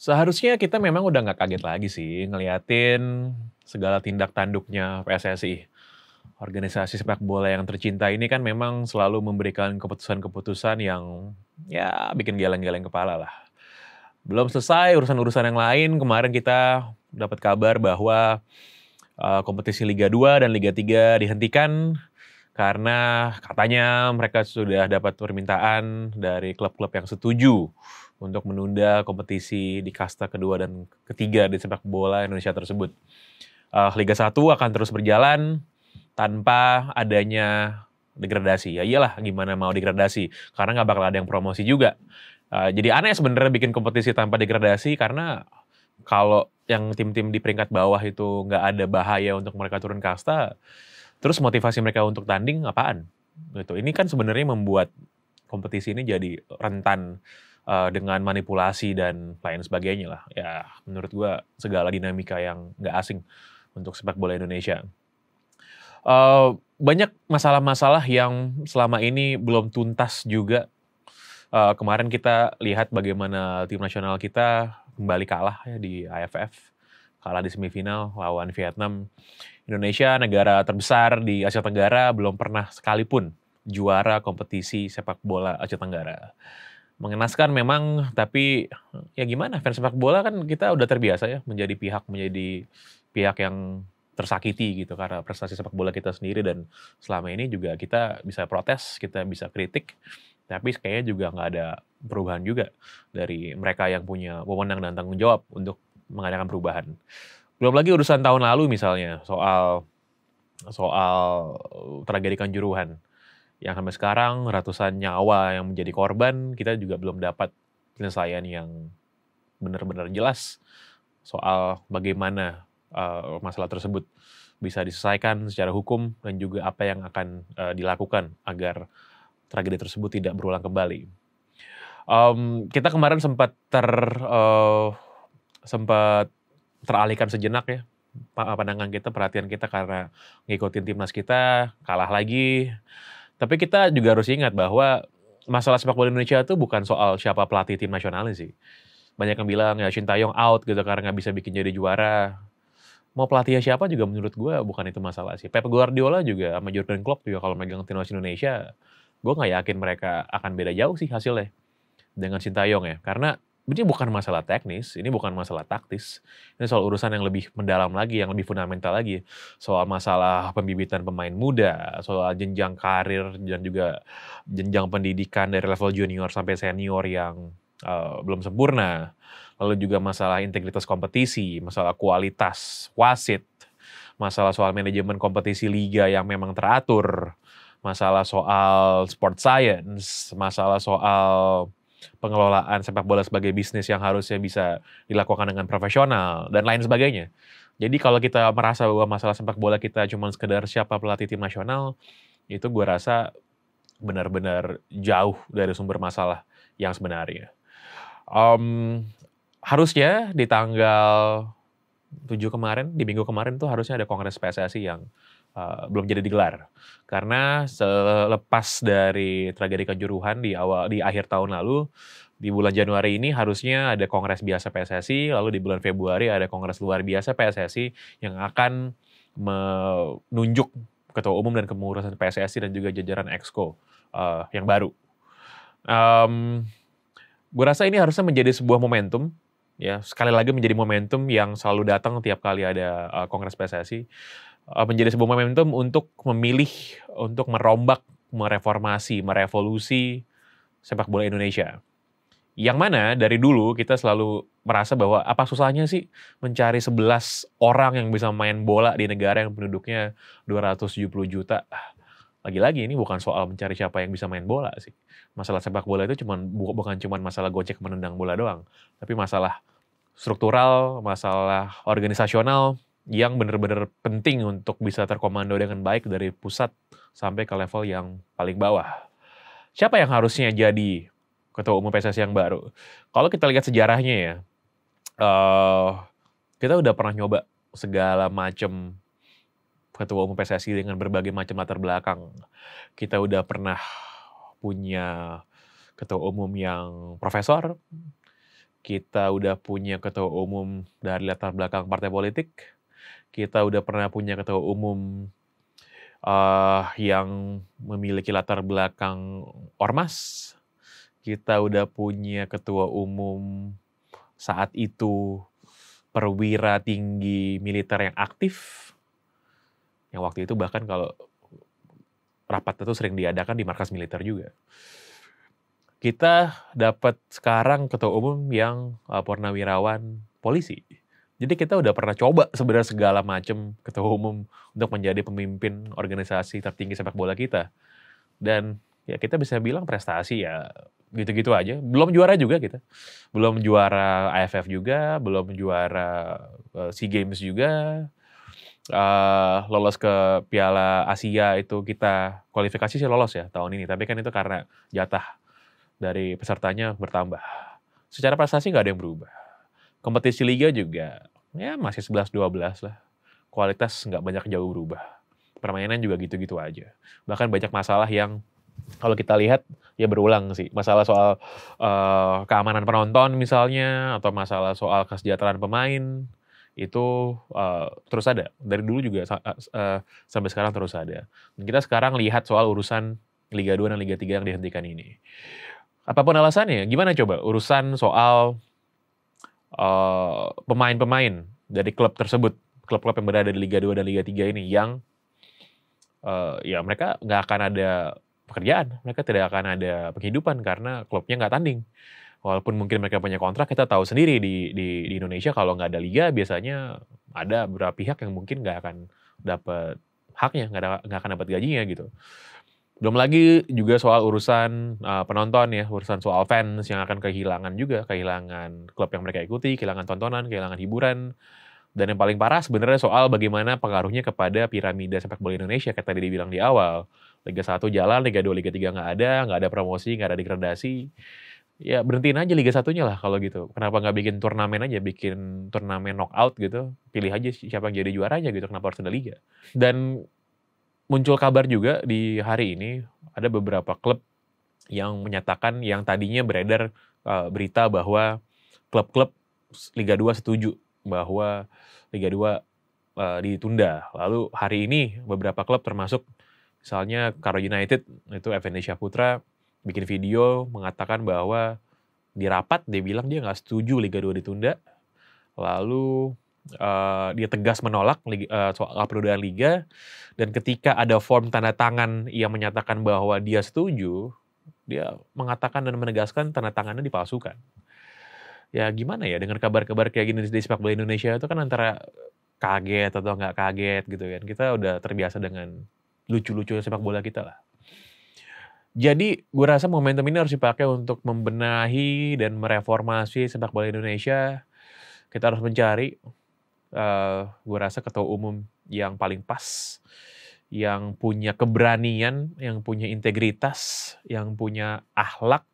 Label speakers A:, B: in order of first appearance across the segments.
A: Seharusnya kita memang udah nggak kaget lagi sih ngeliatin segala tindak tanduknya PSSI. Organisasi sepak bola yang tercinta ini kan memang selalu memberikan keputusan-keputusan yang ya bikin geleng-geleng kepala lah. Belum selesai urusan-urusan yang lain, kemarin kita dapat kabar bahwa kompetisi Liga 2 dan Liga 3 dihentikan karena katanya mereka sudah dapat permintaan dari klub-klub yang setuju untuk menunda kompetisi di kasta kedua dan ketiga di sepak bola Indonesia tersebut. Liga 1 akan terus berjalan tanpa adanya degradasi. Ya iyalah, gimana mau degradasi? Karena nggak bakal ada yang promosi juga. Jadi aneh sebenarnya bikin kompetisi tanpa degradasi karena kalau yang tim-tim di peringkat bawah itu nggak ada bahaya untuk mereka turun kasta, terus motivasi mereka untuk tanding apaan? Gitu. Ini kan sebenarnya membuat kompetisi ini jadi rentan dengan manipulasi dan lain sebagainya lah. Ya menurut gua segala dinamika yang nggak asing untuk sepak bola Indonesia. Banyak masalah-masalah yang selama ini belum tuntas juga. Kemarin kita lihat bagaimana tim nasional kita kembali kalah ya di AFF, kalah di semifinal lawan Vietnam. Indonesia negara terbesar di Asia Tenggara belum pernah sekalipun juara kompetisi sepak bola Asia Tenggara. Mengenaskan memang, tapi ya gimana, fans sepak bola kan kita udah terbiasa ya menjadi pihak yang tersakiti gitu karena prestasi sepak bola kita sendiri, dan selama ini juga kita bisa protes, kita bisa kritik, tapi kayaknya juga nggak ada perubahan juga dari mereka yang punya wewenang dan tanggung jawab untuk mengadakan perubahan. Belum lagi urusan tahun lalu misalnya soal soal tragedi Kanjuruhan yang sampai sekarang ratusan nyawa yang menjadi korban, kita juga belum dapat penyelesaian yang benar-benar jelas soal bagaimana masalah tersebut bisa diselesaikan secara hukum dan juga apa yang akan dilakukan agar tragedi tersebut tidak berulang kembali. Kita kemarin sempat teralihkan sejenak ya pandangan kita, perhatian kita karena ngikutin timnas kita kalah lagi. Tapi kita juga harus ingat bahwa masalah sepak bola Indonesia itu bukan soal siapa pelatih tim nasionalnya sih. Banyak yang bilang ya Sintayong out gitu karena nggak bisa bikin jadi juara. Mau pelatihnya siapa juga menurut gue bukan itu masalah sih. Pep Guardiola juga sama Jurgen Klopp juga kalau megang timnas Indonesia, gue nggak yakin mereka akan beda jauh sih hasilnya dengan Sintayong ya. Karena ini bukan masalah teknis, ini bukan masalah taktis. Ini soal urusan yang lebih mendalam lagi, yang lebih fundamental lagi. Soal masalah pembibitan pemain muda, soal jenjang karir dan juga jenjang pendidikan dari level junior sampai senior yang belum sempurna. Lalu juga masalah integritas kompetisi, masalah kualitas wasit, masalah soal manajemen kompetisi liga yang memang teratur, masalah soal sport science, masalah soal pengelolaan sepak bola sebagai bisnis yang harusnya bisa dilakukan dengan profesional, dan lain sebagainya. Jadi kalau kita merasa bahwa masalah sepak bola kita cuma sekedar siapa pelatih tim nasional, itu gue rasa benar-benar jauh dari sumber masalah yang sebenarnya. Harusnya di tanggal 7 kemarin, di minggu kemarin tuh harusnya ada kongres PSSI yang belum jadi digelar. Karena selepas dari tragedi Kanjuruhan di akhir tahun lalu, di bulan Januari ini harusnya ada kongres biasa PSSI, lalu di bulan Februari ada kongres luar biasa PSSI yang akan menunjuk ketua umum dan kepengurusan PSSI dan juga jajaran Exco yang baru. Gue rasa ini harusnya menjadi sebuah momentum, ya sekali lagi menjadi momentum yang selalu datang tiap kali ada kongres PSSI. Menjadi sebuah momentum untuk memilih, untuk merombak, mereformasi, merevolusi sepak bola Indonesia. Yang mana dari dulu kita selalu merasa bahwa apa susahnya sih mencari 11 orang yang bisa main bola di negara yang penduduknya 270 juta. Lagi-lagi ini bukan soal mencari siapa yang bisa main bola sih. Masalah sepak bola itu bukan cuma masalah gocek menendang bola doang, tapi masalah struktural, masalah organisasional yang benar-benar penting untuk bisa terkomando dengan baik dari pusat sampai ke level yang paling bawah. Siapa yang harusnya jadi ketua umum PSSI yang baru? Kalau kita lihat sejarahnya ya, kita udah pernah nyoba segala macam ketua umum PSSI dengan berbagai macam latar belakang. Kita udah pernah punya ketua umum yang profesor, kita udah punya ketua umum dari latar belakang partai politik, kita udah pernah punya ketua umum yang memiliki latar belakang ormas, kita udah punya ketua umum saat itu perwira tinggi militer yang aktif, yang waktu itu bahkan kalau rapat itu sering diadakan di markas militer juga. Kita dapat sekarang ketua umum yang purnawirawan polisi. Jadi kita udah pernah coba sebenarnya segala macam ketua umum untuk menjadi pemimpin organisasi tertinggi sepak bola kita. Dan ya kita bisa bilang prestasi ya gitu-gitu aja. Belum juara juga kita. Belum juara AFF juga, belum juara SEA Games juga. Lolos ke Piala Asia itu kita kualifikasi sih lolos ya tahun ini. Tapi kan itu karena jatah dari pesertanya bertambah. Secara prestasi nggak ada yang berubah. Kompetisi liga juga ya masih 11-12 lah. Kualitas nggak banyak jauh berubah. Permainan juga gitu-gitu aja. Bahkan banyak masalah yang kalau kita lihat ya berulang sih. Masalah soal keamanan penonton misalnya, atau masalah soal kesejahteraan pemain, itu terus ada. Dari dulu juga sampai sekarang terus ada. Dan kita sekarang lihat soal urusan Liga 2 dan Liga 3 yang dihentikan ini. Apapun alasannya, gimana coba urusan soal pemain-pemain dari klub tersebut, klub-klub yang berada di Liga 2 dan Liga 3 ini yang ya mereka nggak akan ada pekerjaan, mereka tidak akan ada penghidupan karena klubnya nggak tanding. Walaupun mungkin mereka punya kontrak, kita tahu sendiri di Indonesia kalau nggak ada liga biasanya ada beberapa pihak yang mungkin nggak akan dapat haknya, nggak akan dapat gajinya gitu. Belum lagi juga soal urusan penonton ya, urusan soal fans yang akan kehilangan klub yang mereka ikuti, kehilangan tontonan, kehilangan hiburan. Dan yang paling parah sebenarnya soal bagaimana pengaruhnya kepada piramida sepak bola Indonesia, kayak tadi dibilang di awal. Liga 1 jalan, Liga 2, Liga 3 nggak ada promosi, nggak ada degradasi. Ya berhentiin aja Liga 1-nya lah kalau gitu. Kenapa nggak bikin turnamen aja, bikin turnamen knockout gitu. Pilih aja siapa yang jadi juaranya gitu, kenapa harus ada liga. Dan muncul kabar juga di hari ini, ada beberapa klub yang menyatakan yang tadinya beredar berita bahwa klub-klub Liga 2 setuju bahwa Liga 2 ditunda. Lalu hari ini beberapa klub termasuk misalnya Karo United, itu Effendi Syahputra, bikin video mengatakan bahwa di rapat dia bilang dia nggak setuju Liga 2 ditunda. Lalu dia tegas menolak soal penundaan liga, dan ketika ada form tanda tangan yang menyatakan bahwa dia setuju, dia mengatakan dan menegaskan tanda tangannya dipalsukan. Ya gimana ya dengan kabar-kabar kayak gini di sepak bola Indonesia itu kan antara kaget atau nggak kaget gitu kan. Kita udah terbiasa dengan lucu-lucu sepak bola kita lah. Jadi gue rasa momentum ini harus dipakai untuk membenahi dan mereformasi sepak bola Indonesia. Kita harus mencari gue rasa ketua umum yang paling pas, yang punya keberanian, yang punya integritas, yang punya akhlak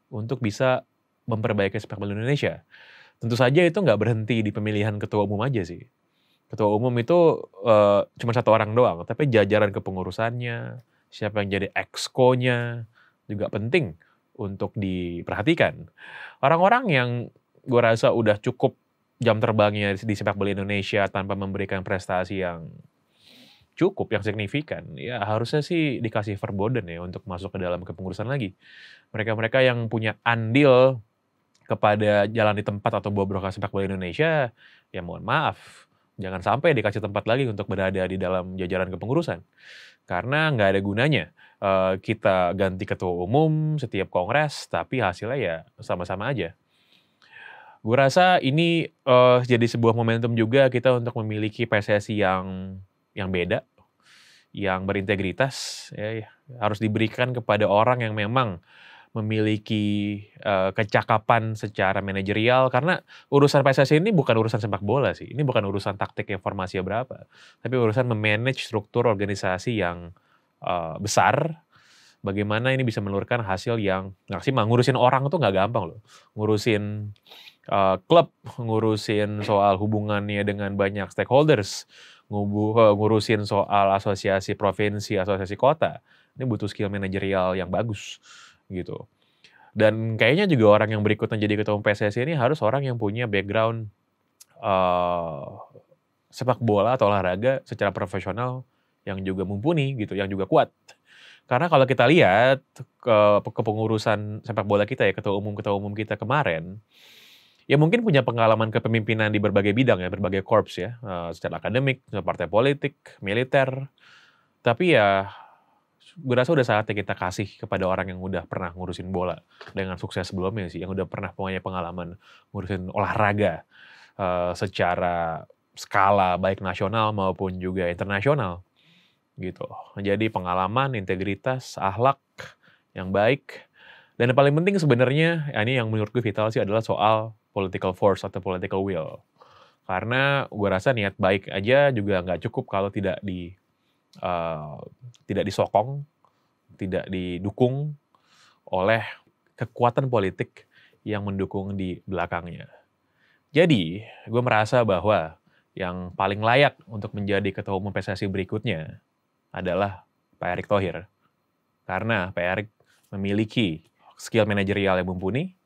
A: untuk bisa memperbaiki sepak bola Indonesia. Tentu saja itu nggak berhenti di pemilihan ketua umum aja sih. Ketua umum itu cuma satu orang doang, tapi jajaran kepengurusannya, siapa yang jadi exco-nya juga penting untuk diperhatikan. Orang-orang yang gue rasa udah cukup jam terbangnya di sepak bola Indonesia tanpa memberikan prestasi yang cukup, yang signifikan, ya harusnya sih dikasih verboten ya untuk masuk ke dalam kepengurusan lagi. Mereka-mereka yang punya andil kepada jalan di tempat atau bobroknya sepak bola Indonesia, ya mohon maaf, jangan sampai dikasih tempat lagi untuk berada di dalam jajaran kepengurusan. Karena nggak ada gunanya kita ganti ketua umum setiap kongres, tapi hasilnya ya sama-sama aja. Gue rasa ini jadi sebuah momentum juga kita untuk memiliki PSSI yang beda, yang berintegritas, ya, harus diberikan kepada orang yang memang memiliki kecakapan secara manajerial, karena urusan PSSI ini bukan urusan sepak bola sih, ini bukan urusan taktik informasi berapa, tapi urusan memanage struktur organisasi yang besar. Bagaimana ini bisa menelurkan hasil yang maksimal. Ngurusin orang itu nggak gampang loh. Ngurusin klub, ngurusin soal hubungannya dengan banyak stakeholders, ngurusin soal asosiasi provinsi, asosiasi kota. Ini butuh skill manajerial yang bagus gitu. Dan kayaknya juga orang yang berikutnya jadi ketua umum PSSI ini harus orang yang punya background eee, sepak bola atau olahraga secara profesional yang juga mumpuni gitu, yang juga kuat. Karena kalau kita lihat kepengurusan sepak bola kita ya, ketua umum kita kemarin, ya mungkin punya pengalaman kepemimpinan di berbagai bidang ya, berbagai korps ya, secara akademik, partai politik, militer. Tapi ya, gue rasa udah saatnya kita kasih kepada orang yang udah pernah ngurusin bola dengan sukses sebelumnya sih, yang udah pernah punya pengalaman ngurusin olahraga secara skala baik nasional maupun juga internasional gitu. Jadi pengalaman, integritas, akhlak yang baik, dan yang paling penting sebenarnya, ya ini yang menurut gue vital sih adalah soal political force atau political will. Karena gue rasa niat baik aja juga nggak cukup kalau eee, tidak disokong, tidak didukung oleh kekuatan politik yang mendukung di belakangnya. Jadi, gue merasa bahwa yang paling layak untuk menjadi ketua umum PSSI berikutnya adalah Pak Erick Thohir. Karena Pak Erick memiliki skill manajerial yang mumpuni,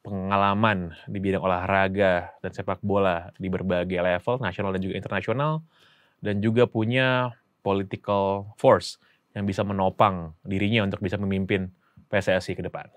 A: pengalaman di bidang olahraga dan sepak bola di berbagai level, nasional dan juga internasional, dan juga punya political force yang bisa menopang dirinya untuk bisa memimpin PSSI ke depan.